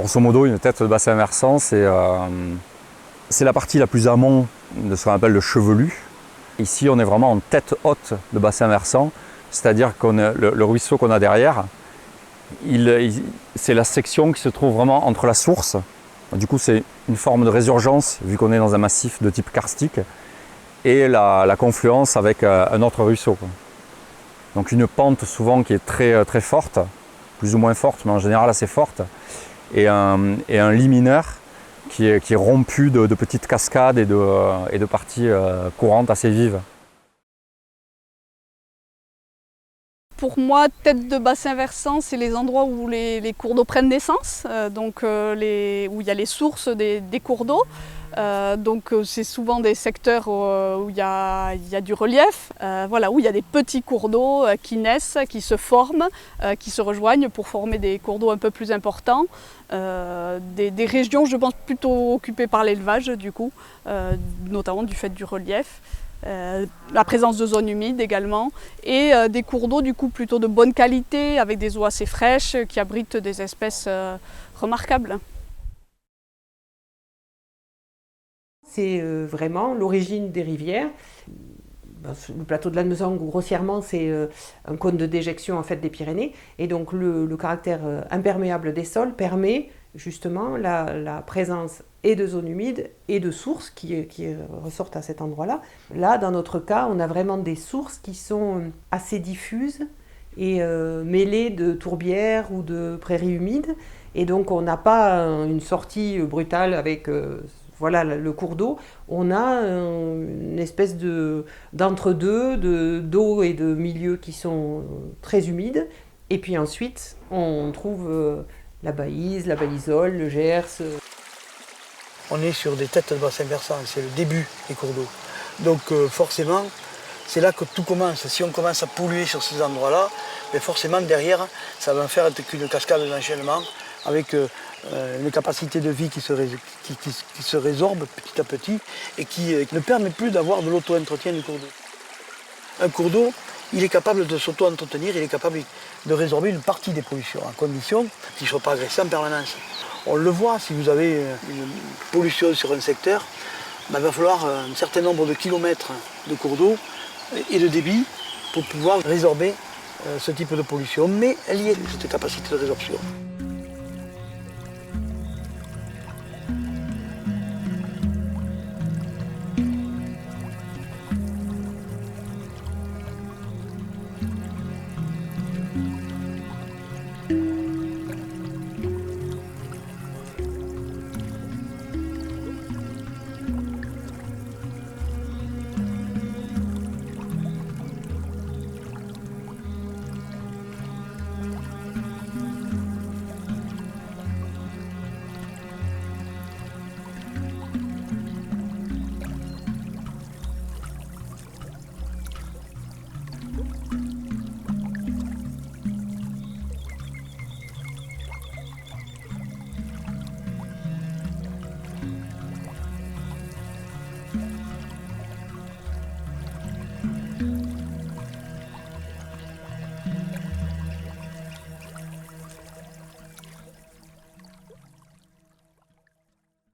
Grosso modo, une tête de bassin versant, c'est la partie la plus amont de ce qu'on appelle le chevelu. Ici, on est vraiment en tête haute de bassin versant, c'est-à-dire que le ruisseau qu'on a derrière, c'est la section qui se trouve vraiment entre la source. Du coup, c'est une forme de résurgence, vu qu'on est dans un massif de type karstique, et la confluence avec un autre ruisseau. Donc une pente souvent qui est très, très forte, plus ou moins forte, mais en général assez forte, et un lit mineur qui est rompu de petites cascades et de parties courantes assez vives. Pour moi, tête de bassin versant, c'est les endroits où les cours d'eau prennent naissance, où il y a les sources des cours d'eau. C'est souvent des secteurs où il y a du relief, où il y a des petits cours d'eau qui naissent, qui se forment, qui se rejoignent pour former des cours d'eau un peu plus importants. Des régions, je pense, plutôt occupées par l'élevage, du coup, notamment du fait du relief. La présence de zones humides également, et des cours d'eau du coup plutôt de bonne qualité, avec des eaux assez fraîches, qui abritent des espèces remarquables. C'est vraiment l'origine des rivières. Le plateau de Lannemezan, grossièrement, c'est un cône de déjection en fait, des Pyrénées. Et donc le caractère imperméable des sols permet justement la présence et de zones humides et de sources qui ressortent à cet endroit-là. Là, dans notre cas, on a vraiment des sources qui sont assez diffuses et mêlées de tourbières ou de prairies humides. Et donc on n'a pas une sortie brutale avec... le cours d'eau, on a une espèce d'entre-deux d'eau et de milieux qui sont très humides. Et puis ensuite, on trouve la Baïse, la Balisole, le Gers. On est sur des têtes de bassin versant, c'est le début des cours d'eau. Donc forcément, c'est là que tout commence. Si on commence à polluer sur ces endroits-là, mais forcément derrière, ça va faire qu'une cascade d'enchaînement avec une capacité de vie qui se résorbe petit à petit et qui ne permet plus d'avoir de l'auto-entretien du cours d'eau. Un cours d'eau, il est capable de s'auto-entretenir, il est capable de résorber une partie des pollutions, à condition qu'il ne soit pas agressé en permanence. On le voit, si vous avez une pollution sur un secteur, il va falloir un certain nombre de kilomètres de cours d'eau et de débit pour pouvoir résorber ce type de pollution, mais elle y est, cette capacité de résorption.